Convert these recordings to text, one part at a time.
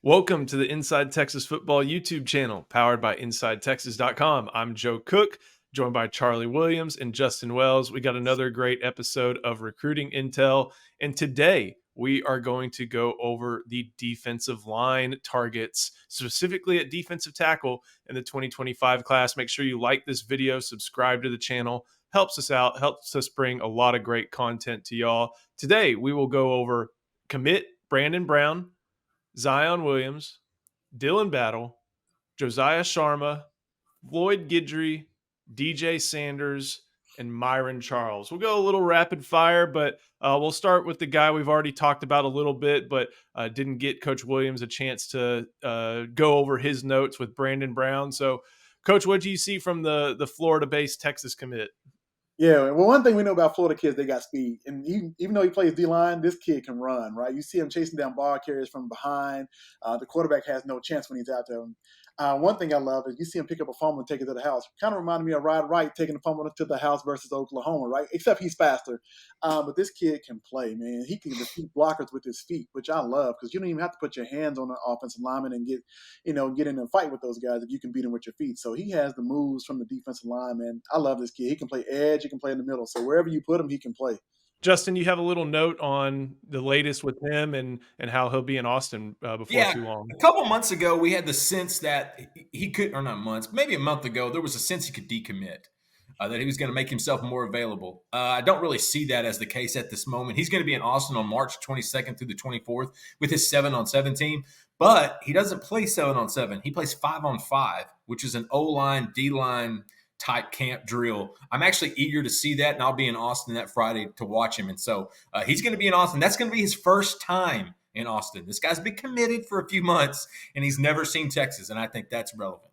Welcome to the Inside Texas Football YouTube channel, powered by InsideTexas.com. I'm Joe Cook, joined by Charlie Williams and Justin Wells. We got another great episode of Recruiting Intel, and today we are going to go over the defensive line targets, specifically at defensive tackle in the 2025 class. Make sure you like this video, subscribe to the channel. Helps us out, helps us bring a lot of great content to y'all. Today we will go over commit Brandon Brown, Zion Williams, Dilan Battle, Josiah Sharma, Floyd Guidry, DJ Sanders, and Myron Charles. We'll go a little rapid fire, but we'll start with the guy we've already talked about a little bit, but didn't get Coach Williams a chance to go over his notes with Brandon Brown. So, Coach, what do you see from the Florida-based Texas commit? Yeah, well, one thing we know about Florida kids, they got speed. And even though he plays D-line, this kid can run, right? You see him chasing down ball carriers from behind. The quarterback has no chance when he's out there. One thing I love is you see him pick up a fumble and take it to the house. Kind of reminded me of Rod Wright taking the fumble to the house versus Oklahoma, right? Except he's faster. But this kid can play, man. He can defeat blockers with his feet, which I love because you don't even have to put your hands on the offensive lineman and get in a fight with those guys if you can beat them with your feet. So he has the moves from the defensive line, man. I love this kid. He can play edge. He can play in the middle. So wherever you put him, he can play. Justin, you have a little note on the latest with him and how he'll be in Austin before too long. A couple months ago, we had the sense that he could, or not months, maybe a month ago, there was a sense he could decommit, that he was going to make himself more available. I don't really see that as the case at this moment. He's going to be in Austin on March 22nd through the 24th with his 7-on-7 team, but he doesn't play 7-on-7. He plays 5-on-5, which is an O-line, D-line type camp drill. I'm actually eager to see that, and I'll be in Austin that Friday to watch him. And so he's going to be in Austin. That's going to be his first time in Austin. This guy's been committed for a few months, and he's never seen Texas, and I think that's relevant.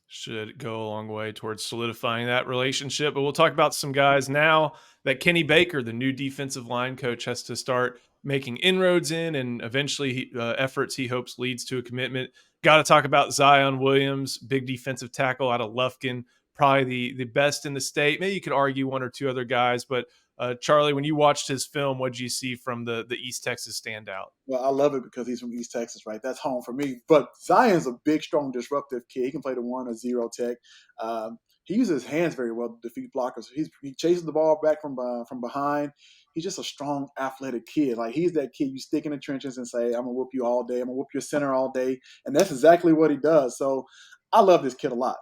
Should go a long way towards solidifying that relationship. But we'll talk about some guys now that Kenny Baker, the new defensive line coach, has to start making inroads in, and eventually efforts he hopes leads to a commitment. Got to talk about Zion Williams, big defensive tackle out of Lufkin, probably the best in the state. Maybe you could argue one or two other guys, but Charlie, when you watched his film, what did you see from the East Texas standout? Well, I love it because he's from East Texas, right? That's home for me. But Zion's a big, strong, disruptive kid. He can play the 1 or 0 tech. He uses his hands very well to defeat blockers. He chases the ball back from behind. He's just a strong, athletic kid. Like, he's that kid you stick in the trenches and say, I'm going to whoop you all day. I'm going to whoop your center all day. And that's exactly what he does. So I love this kid a lot.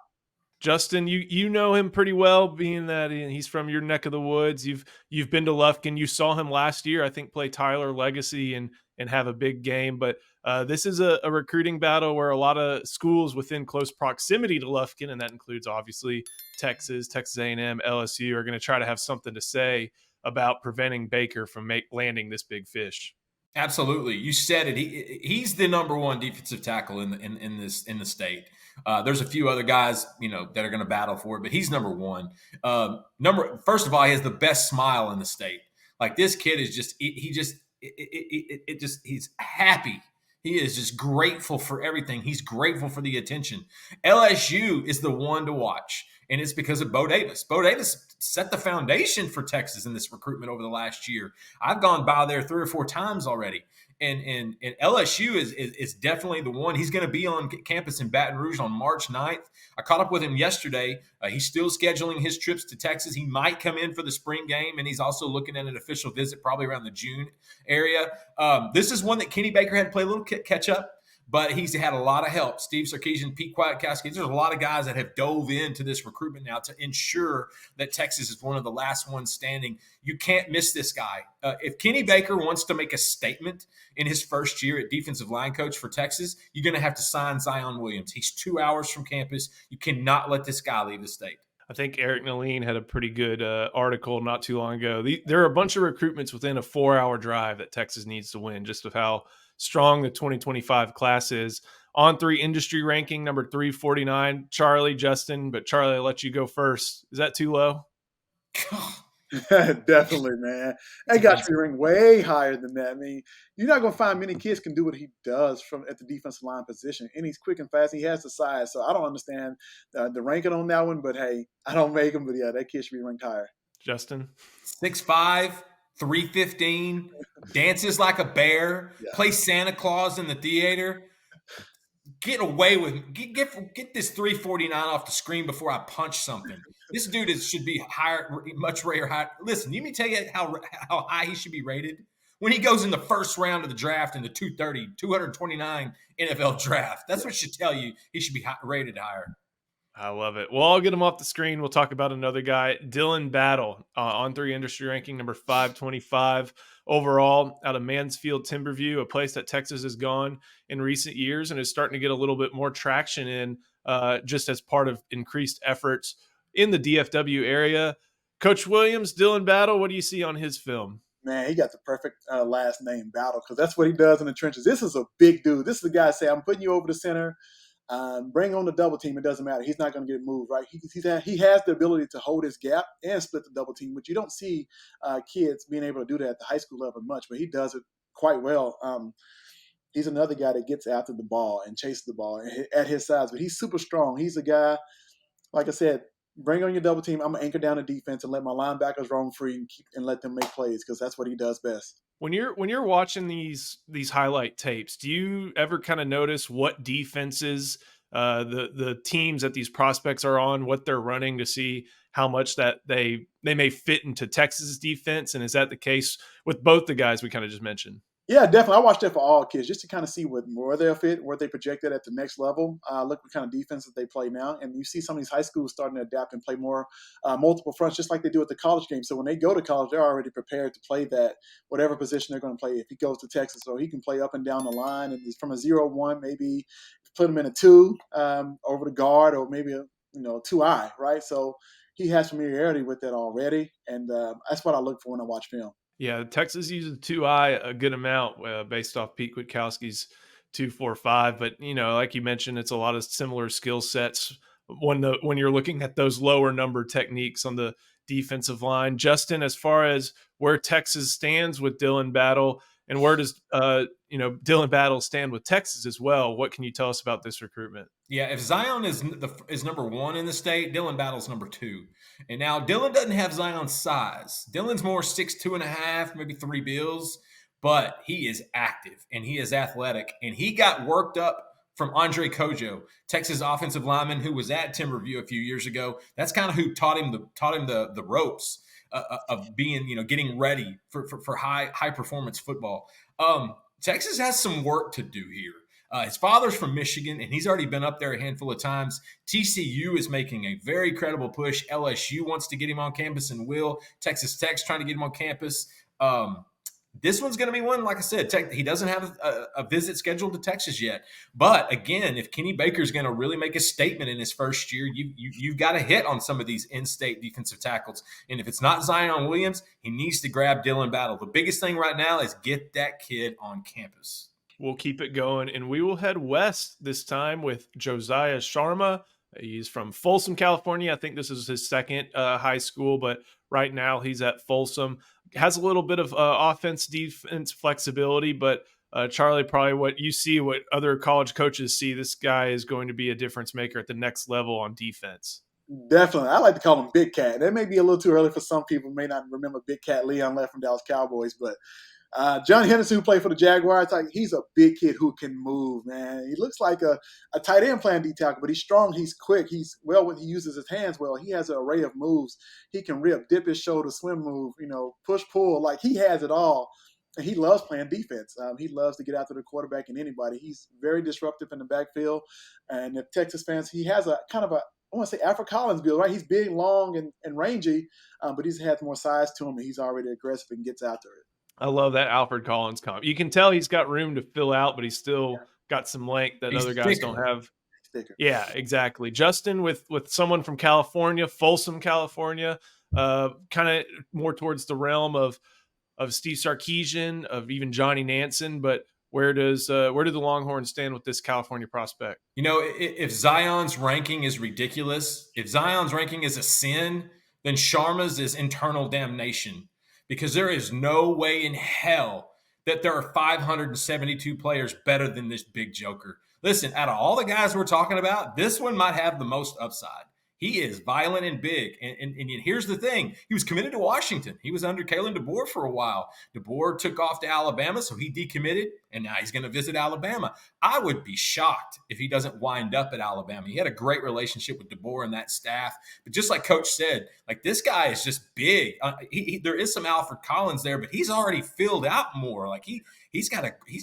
Justin, you know him pretty well, being that he's from your neck of the woods. You've been to Lufkin. You saw him last year, I think, play Tyler Legacy and have a big game. But this is a recruiting battle where a lot of schools within close proximity to Lufkin, and that includes obviously Texas A&M, LSU, are going to try to have something to say about preventing Baker from landing this big fish. Absolutely, you said it. He's the number one defensive tackle in the state. There's a few other guys, that are going to battle for it, but he's number one. First of all, he has the best smile in the state. Like, this kid is he's happy. He is just grateful for everything. He's grateful for the attention. LSU is the one to watch, and it's because of Bo Davis. Bo Davis set the foundation for Texas in this recruitment over the last year. I've gone by there 3 or 4 times already, and LSU is definitely the one. He's going to be on campus in Baton Rouge on March 9th. I caught up with him yesterday. He's still scheduling his trips to Texas. He might come in for the spring game, and he's also looking at an official visit probably around the June area. This is one that Kenny Baker had to play a little catch up, but he's had a lot of help. Steve Sarkisian, Pete Kwiatkowski. There's a lot of guys that have dove into this recruitment now to ensure that Texas is one of the last ones standing. You can't miss this guy. If Kenny Baker wants to make a statement in his first year at defensive line coach for Texas, you're going to have to sign Zion Williams. He's 2 hours from campus. You cannot let this guy leave the state. I think Eric Naline had a pretty good article not too long ago. There are a bunch of recruitments within a 4-hour drive that Texas needs to win, just with how strong the 2025 class is. On3 industry ranking, number 349, Charlie, Justin. But Charlie, I'll let you go first. Is that too low? Definitely, man. That got to be ranked way higher than that. I mean, you're not going to find many kids can do what he does at the defensive line position. And he's quick and fast. He has the size. So I don't understand the ranking on that one. But, hey, I don't make him. But, yeah, that kid should be ranked higher. Justin? 6'5", 315, dances like a bear, plays Santa Claus in the theater. get away with get this 349 off the screen before I punch something. This dude should be higher, much rated higher. Listen, let me tell you how high he should be rated. When he goes in the first round of the draft in the 229 NFL draft, that's what should tell you he should be rated higher. I love it. Well, I'll get him off the screen. We'll talk about another guy, Dilan Battle, on 3 industry ranking number 525 overall out of Mansfield Timberview, a place that Texas has gone in recent years and is starting to get a little bit more traction in just as part of increased efforts in the DFW area. Coach Williams, Dilan Battle, what do you see on his film? Man, he got the perfect last name, Battle, because that's what he does in the trenches. This is a big dude. This is the guy say, I'm putting you over the center. Bring on the double team. It doesn't matter. He's not going to get moved, right? He has the ability to hold his gap and split the double team, which you don't see kids being able to do that at the high school level much, but he does it quite well. He's another guy that gets after the ball and chases the ball at his size, but he's super strong. He's a guy, like I said, bring on your double team. I'm going to anchor down the defense and let my linebackers roam free and let them make plays because that's what he does best. When you're watching these highlight tapes, do you ever kind of notice what defenses the teams that these prospects are on, what they're running, to see how much that they may fit into Texas's defense? And is that the case with both the guys we kind of just mentioned? Yeah, definitely. I watch that for all kids just to kind of see where they'll fit, where they projected at the next level. Look what kind of defense that they play now. And you see some of these high schools starting to adapt and play more multiple fronts, just like they do at the college game. So when they go to college, they're already prepared to play that, whatever position they're going to play. If he goes to Texas, so he can play up and down the line. And from a 0-1, maybe put him in a 2 over the guard, or maybe a 2-eye, right? So he has familiarity with that already. And that's what I look for when I watch film. Yeah, Texas uses 2-eye a good amount based off Pete Kwiatkowski's 2-4-5. But, like you mentioned, it's a lot of similar skill sets when you're looking at those lower number techniques on the defensive line. Justin, as far as where Texas stands with Dilan Battle, and where does Dilan Battle stand with Texas as well, what can you tell us about this recruitment? Yeah, if Zion is number 1 in the state, Dilan Battle's number 2. And now Dilan doesn't have Zion's size. Dilan's more 6'2.5", maybe 3 bills, but he is active and he is athletic. And he got worked up from Andre Kojo, Texas offensive lineman who was at Timberview a few years ago. That's kind of who taught him the ropes of being, getting ready for high performance football. Texas has some work to do here. His father's from Michigan, and he's already been up there a handful of times. TCU is making a very credible push. LSU wants to get him on campus and will. Texas Tech's trying to get him on campus. This one's going to be one, like I said, he doesn't have a visit scheduled to Texas yet. But, again, if Kenny Baker's going to really make a statement in his first year, you've got to hit on some of these in-state defensive tackles. And if it's not Zion Williams, he needs to grab Dilan Battle. The biggest thing right now is get that kid on campus. We'll keep it going, and we will head west this time with Josiah Sharma. He's from Folsom, California. I think this is his second high school, but right now he's at Folsom. Has a little bit of offense-defense flexibility, but Charlie, probably what you see, what other college coaches see, this guy is going to be a difference maker at the next level on defense. Definitely. I like to call him Big Cat. That may be a little too early for some people. May not remember Big Cat Leon left from Dallas Cowboys, but John Henderson, who played for the Jaguars, he's a big kid who can move, man. He looks like a tight end playing D tackle, but he's strong, he's quick, he uses his hands well. He has an array of moves. He can rip, dip his shoulder, swim move, push, pull. Like, he has it all. And he loves playing defense. He loves to get after the quarterback and anybody. He's very disruptive in the backfield. And if Texas fans, he has a kind of I want to say Alfred Collins build, right? He's big, long, and rangy, but he has more size to him, and he's already aggressive and gets after it. I love that Alfred Collins comp. You can tell he's got room to fill out, but he's still got some length that other guys don't have. Yeah, exactly. Justin, with someone from California, Folsom, California, kind of more towards the realm of Steve Sarkisian, of even Johnny Nansen, but where do the Longhorns stand with this California prospect? If Zion's ranking is ridiculous, if Zion's ranking is a sin, then Sharma's is internal damnation. Because there is no way in hell that there are 572 players better than this big joker. Listen, out of all the guys we're talking about, this one might have the most upside. He is violent and big. And here's the thing. He was committed to Washington. He was under Kalen DeBoer for a while. DeBoer took off to Alabama, so he decommitted, and now he's going to visit Alabama. I would be shocked if he doesn't wind up at Alabama. He had a great relationship with DeBoer and that staff. But just like Coach said, like, this guy is just big. There is some Alfred Collins there, but he's already filled out more. Like he's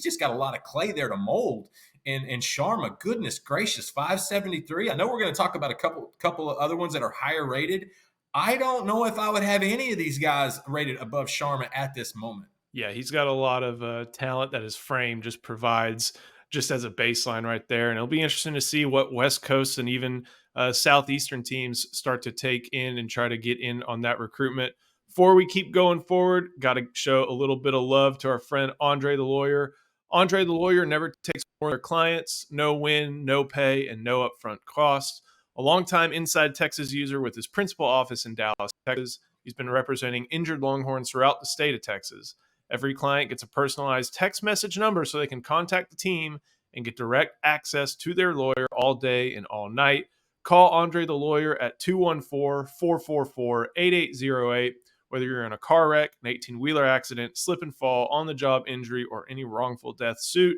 just got a lot of clay there to mold. And Sharma, goodness gracious, 573. I know we're going to talk about a couple of other ones that are higher rated. I don't know if I would have any of these guys rated above Sharma at this moment. Yeah, he's got a lot of talent that his frame just provides just as a baseline right there. And it'll be interesting to see what West Coast and even Southeastern teams start to take in and try to get in on that recruitment. Before we keep going forward, got to show a little bit of love to our friend Andre the Lawyer. Andre the Lawyer never takes more of their clients, no win, no pay, and no upfront costs. A longtime Inside Texas user with his principal office in Dallas, Texas, he's been representing injured Longhorns throughout the state of Texas. Every client gets a personalized text message number so they can contact the team and get direct access to their lawyer all day and all night. Call Andre the Lawyer at 214-444-8808. Whether you're in a car wreck, an 18-wheeler accident, slip and fall, on-the-job injury, or any wrongful death suit,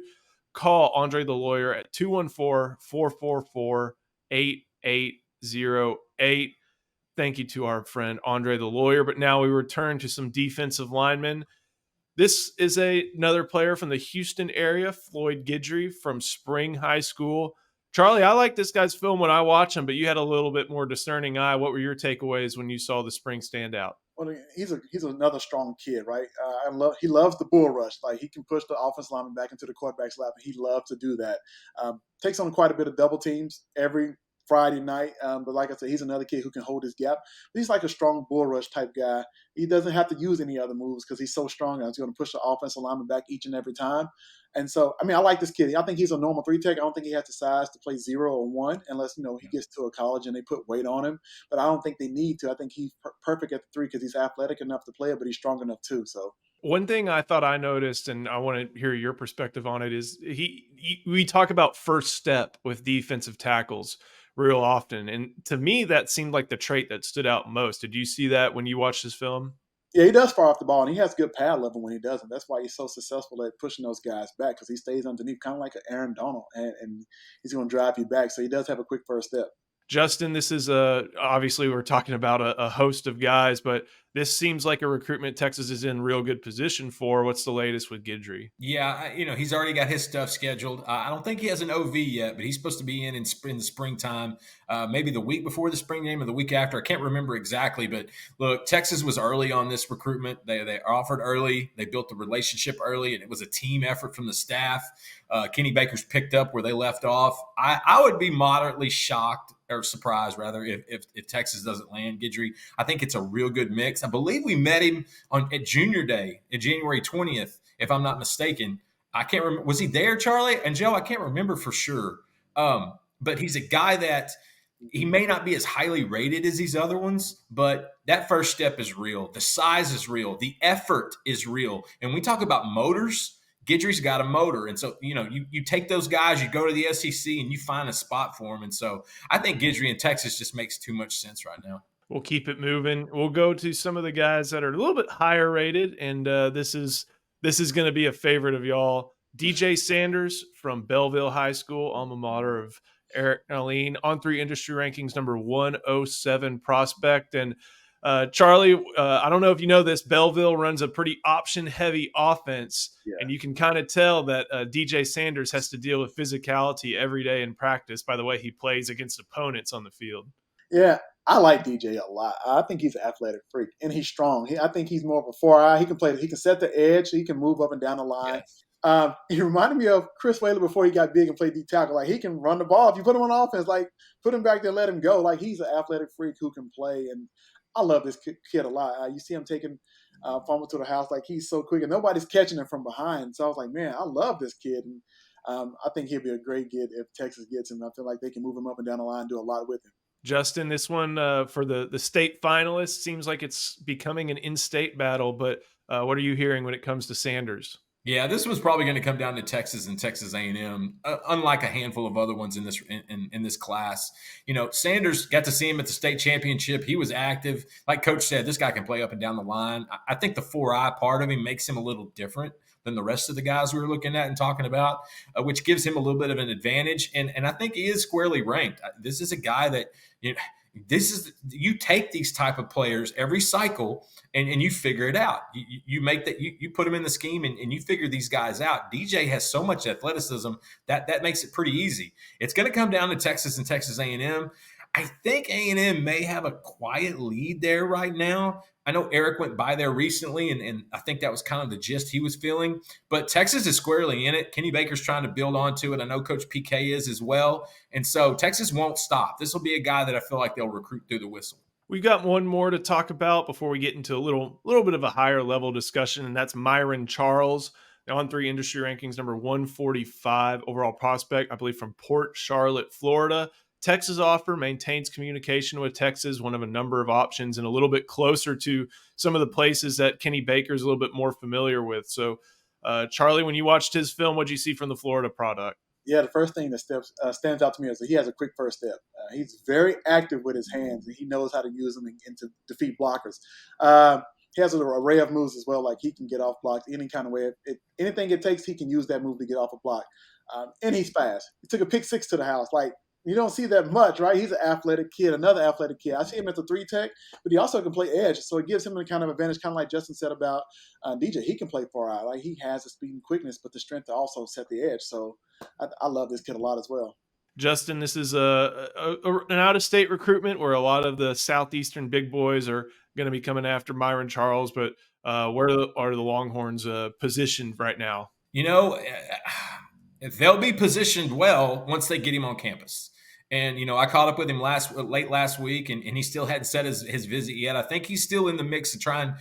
call Andre the Lawyer at 214-444-8808. Thank you to our friend Andre the Lawyer. But now we return to some defensive linemen. This is another player from the Houston area, Floyd Guidry from Spring High School. Charlie, I like this guy's film when I watch him, but you had a little bit more discerning eye. What were your takeaways when you saw the Spring stand out? Well, he's another strong kid, right? He loves the bull rush. Like, he can push the offensive lineman back into the quarterback's lap, and he loves to do that. Takes on quite a bit of double teams every Friday night. But like I said, he's another kid who can hold his gap. He's like a strong bull rush type guy. He doesn't have to use any other moves because he's so strong. He's going to push the offensive lineman back each and every time. And so, I mean, I like this kid. I think he's a normal 3-tech. I don't think he has the size to play 0 or 1 unless, he gets to a college and they put weight on him. But I don't think they need to. I think he's perfect at the 3 because he's athletic enough to play it, but he's strong enough too. So one thing I thought I noticed, and I want to hear your perspective on it, is we talk about first step with defensive tackles real often. And to me, that seemed like the trait that stood out most. Did you see that when you watched this film? Yeah, he does fire off the ball, and he has good pad level when he doesn't. That's why he's so successful at pushing those guys back because he stays underneath, kind of like an Aaron Donald, and he's going to drive you back. So he does have a quick first step. Justin, this is obviously we're talking about a host of guys, but this seems like a recruitment Texas is in real good position for. What's the latest with Guidry? Yeah, he's already got his stuff scheduled. I don't think he has an OV yet, but he's supposed to be in the springtime, maybe the week before the spring game or the week after. I can't remember exactly, but look, Texas was early on this recruitment. They offered early. They built the relationship early, and it was a team effort from the staff. Kenny Baker's picked up where they left off. I would be moderately shocked or surprised, rather, if Texas doesn't land Guidry. I think it's a real good mix. I believe we met him at Junior Day, at January 20th, if I'm not mistaken. I can't remember. Was he there, Charlie? And Joe, I can't remember for sure. But he's a guy that he may not be as highly rated as these other ones, but that first step is real. The size is real. The effort is real. And we talk about motors. Guidry's got a motor. And so, you take those guys, you go to the SEC, and you find a spot for them. And so I think Guidry in Texas just makes too much sense right now. We'll keep it moving. We'll go to some of the guys that are a little bit higher rated, and this is going to be a favorite of y'all. DJ Sanders from Belleville High School, alma mater of Eric Naline, On3 Industry Rankings number 107 prospect. And Charlie, I don't know if you know this, Belleville runs a pretty option-heavy offense, and you can kind of tell that DJ Sanders has to deal with physicality every day in practice by the way he plays against opponents on the field. Yeah, I like DJ a lot. I think he's an athletic freak, and he's strong. I think he's more of a 4-eye. He can play. He can set the edge. He can move up and down the line. Yes. He reminded me of Chris Whaley before he got big and played deep tackle. Like, he can run the ball. If you put him on offense, like, put him back there and let him go. Like, he's an athletic freak who can play, and I love this kid a lot. You see him taking fumble to the house. Like, he's so quick, and nobody's catching him from behind. So I was like, man, I love this kid. And I think he'll be a great get if Texas gets him. I feel like they can move him up and down the line and do a lot with him. Justin, this one for the state finalists seems like it's becoming an in-state battle, but what are you hearing when it comes to Sanders? Yeah, this was probably going to come down to Texas and Texas A&M, unlike a handful of other ones in this in this class. Sanders, got to see him at the state championship. He was active. Like Coach said, this guy can play up and down the line. I think the 4-eye part of him makes him a little different than the rest of the guys we were looking at and talking about, which gives him a little bit of an advantage. And I think he is squarely ranked. This is a guy that you take these type of players every cycle and you figure it out. You make that you put them in the scheme and you figure these guys out. DJ has so much athleticism that makes it pretty easy. It's going to come down to Texas and Texas A&M. I think A&M may have a quiet lead there right now. I know Eric went by there recently, and I think that was kind of the gist he was feeling. But Texas is squarely in it. Kenny Baker's trying to build onto it. I know Coach PK is as well. And so Texas won't stop. This will be a guy that I feel like they'll recruit through the whistle. We've got one more to talk about before we get into a little bit of a higher level discussion, and that's Myron Charles, the On3 industry rankings number 145 overall prospect, I believe from Port Charlotte, Florida. Texas offer, maintains communication with Texas, one of a number of options, and a little bit closer to some of the places that Kenny Baker's a little bit more familiar with. So, Charlie, when you watched his film, what did you see from the Florida product? Yeah, the first thing that stands out to me is that he has a quick first step. He's very active with his hands, and he knows how to use them and to defeat blockers. He has an array of moves as well, like he can get off blocks any kind of way. Anything it takes, he can use that move to get off a block. And he's fast. He took a pick six to the house. Like, you don't see that much, right? He's an athletic kid, another athletic kid. I see him as a 3-tech, but he also can play edge. So it gives him a kind of advantage, kind of like Justin said about DJ. He can play 4-eye. Like, he has the speed and quickness, but the strength to also set the edge. So I love this kid a lot as well. Justin, this is an out-of-state recruitment where a lot of the southeastern big boys are going to be coming after Myron Charles, but where are the Longhorns positioned right now? They'll be positioned well once they get him on campus. And, I caught up with him late last week, and he still hadn't set his visit yet. I think he's still in the mix of trying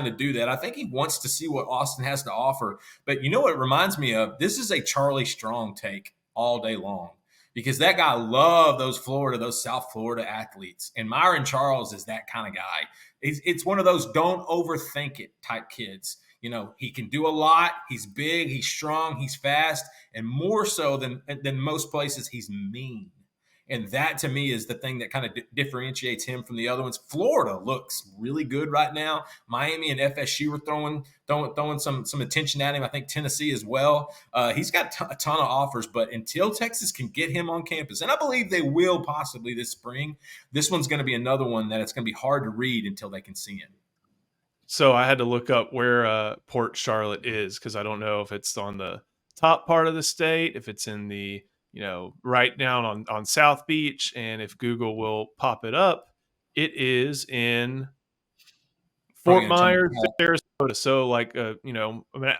to do that. I think he wants to see what Austin has to offer. But you know what it reminds me of? This is a Charlie Strong take all day long, because that guy loved those South Florida athletes. And Myron Charles is that kind of guy. It's one of those don't overthink it type kids. He can do a lot. He's big, he's strong, he's fast, and more so than most places, he's mean. And that, to me, is the thing that kind of differentiates him from the other ones. Florida looks really good right now. Miami and FSU are throwing some attention at him. I think Tennessee as well. He's got a ton of offers, but until Texas can get him on campus, and I believe they will possibly this spring, this one's going to be another one that it's going to be hard to read until they can see him. So I had to look up where Port Charlotte is, because I don't know if it's on the top part of the state, if it's in the right down on South Beach, and if Google will pop it up, it is in Fort Myers, Sarasota. So like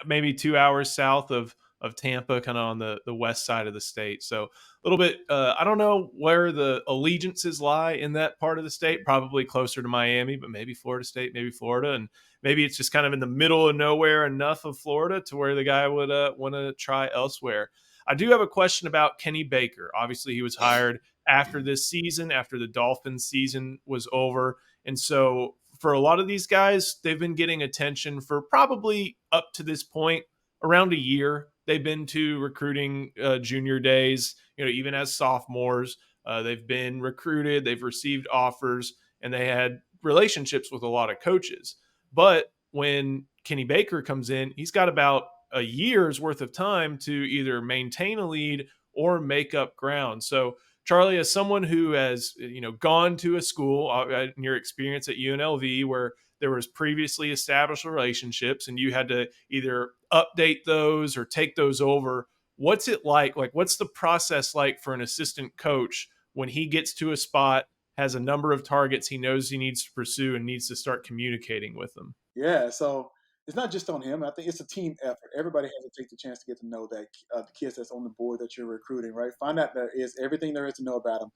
maybe 2 hours south of Tampa, kind of on the west side of the state. So a little bit, I don't know where the allegiances lie in that part of the state, probably closer to Miami, but maybe Florida State, maybe Florida. And maybe it's just kind of in the middle of nowhere enough of Florida to where the guy would want to try elsewhere. I do have a question about Kenny Baker. Obviously, he was hired after this season, after the Dolphins season was over. And so for a lot of these guys, they've been getting attention for probably up to this point around a year. They've been to recruiting junior days, even as sophomores. They've been recruited, they've received offers, and they had relationships with a lot of coaches. But when Kenny Baker comes in, he's got about a year's worth of time to either maintain a lead or make up ground. So, Charlie, as someone who has gone to a school, in your experience at UNLV, where there was previously established relationships and you had to either update those or take those over, what's it like? Like, what's the process like for an assistant coach when he gets to a spot, has a number of targets he knows he needs to pursue and needs to start communicating with them? Yeah, so it's not just on him. I think it's a team effort. Everybody has to take the chance to get to know that the kids that's on the board that you're recruiting, right? Find out there is everything there is to know about them.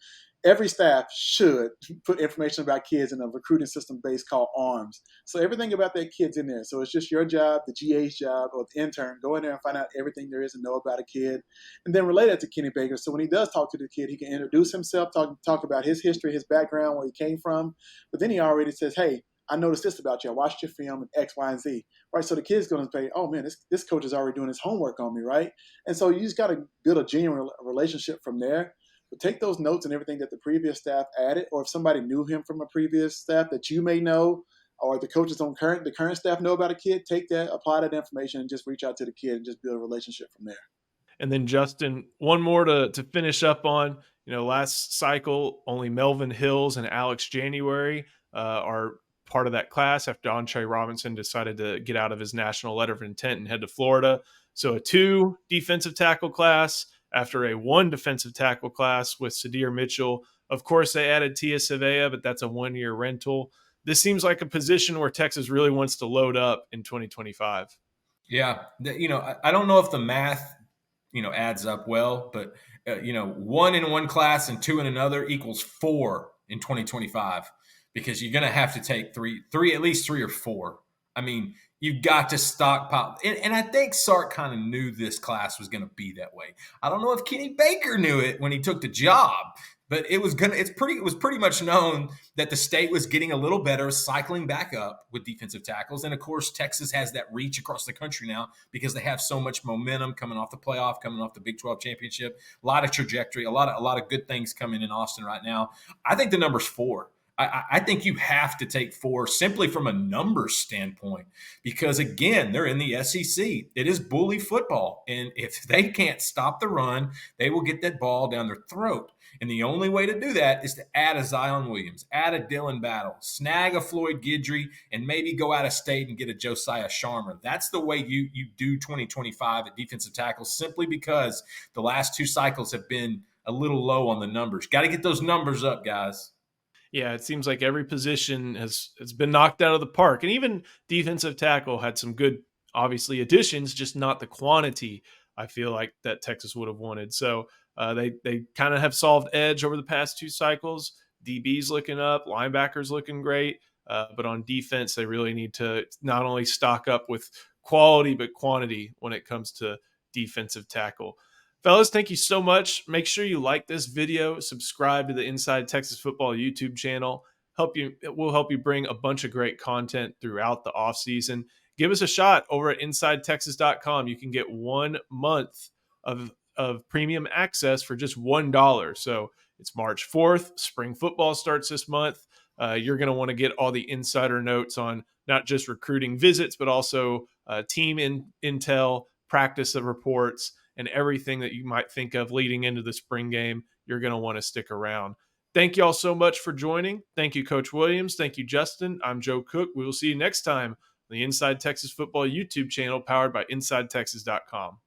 Every staff should put information about kids in a recruiting system base called ARMS. So everything about that kid's in there. So it's just your job, the GA's job, or the intern. Go in there and find out everything there is to know about a kid, and then relate it to Kenny Baker. So when he does talk to the kid, he can introduce himself, talk about his history, his background, where he came from. But then he already says, hey, I noticed this about you. I watched your film and X, Y, and Z, right? So the kid's going to say, oh man, this coach is already doing his homework on me, right? And so you just got to build a genuine relationship from there. But take those notes and everything that the previous staff added, or if somebody knew him from a previous staff that you may know, or the coaches on the current staff know about a kid, take that, apply that information, and just reach out to the kid and just build a relationship from there. And then Justin, one more to finish up on. Last cycle, only Melvin Hills and Alex January are part of that class after Andre Robinson decided to get out of his national letter of intent and head to Florida. So a 2 defensive tackle class after a 1 defensive tackle class with Sadir Mitchell. Of course, they added Tia Savea, but that's a 1-year rental. This seems like a position where Texas really wants to load up in 2025. Yeah. I don't know if the math, adds up well, but 1 in one class and 2 in another equals 4 in 2025, because you're going to have to take three, at least 3 or 4. I mean, you've got to stockpile. And I think Sark kind of knew this class was going to be that way. I don't know if Kenny Baker knew it when he took the job, but it was pretty much known that the state was getting a little better, cycling back up with defensive tackles. And of course, Texas has that reach across the country now because they have so much momentum coming off the playoff, coming off the Big 12 championship, a lot of trajectory, a lot of good things coming in Austin right now. I think the number's 4. I think you have to take 4 simply from a numbers standpoint, because again, they're in the SEC. It is bully football. And if they can't stop the run, they will get that ball down their throat. And the only way to do that is to add a Zion Williams, add a Dilan Battle, snag a Floyd Guidry, and maybe go out of state and get a Josiah Sharma. That's the way you do 2025 at defensive tackle, simply because the last 2 cycles have been a little low on the numbers. Got to get those numbers up, guys. Yeah, it seems like every position has been knocked out of the park. And even defensive tackle had some good, obviously, additions, just not the quantity I feel like that Texas would have wanted. So they kind of have solved edge over the past 2 cycles. DB's looking up, linebackers looking great. But on defense, they really need to not only stock up with quality, but quantity when it comes to defensive tackle. Fellas, thank you so much. Make sure you like this video, subscribe to the Inside Texas Football YouTube channel. It will help you bring a bunch of great content throughout the offseason. Give us a shot over at InsideTexas.com. You can get 1 month of premium access for just $1. So it's March 4th. Spring football starts this month. You're going to want to get all the insider notes on not just recruiting visits, but also team intel, practice reports, and everything that you might think of leading into the spring game. You're going to want to stick around. Thank you all so much for joining. Thank you, Coach Williams. Thank you, Justin. I'm Joe Cook. We will see you next time on the Inside Texas Football YouTube channel powered by InsideTexas.com.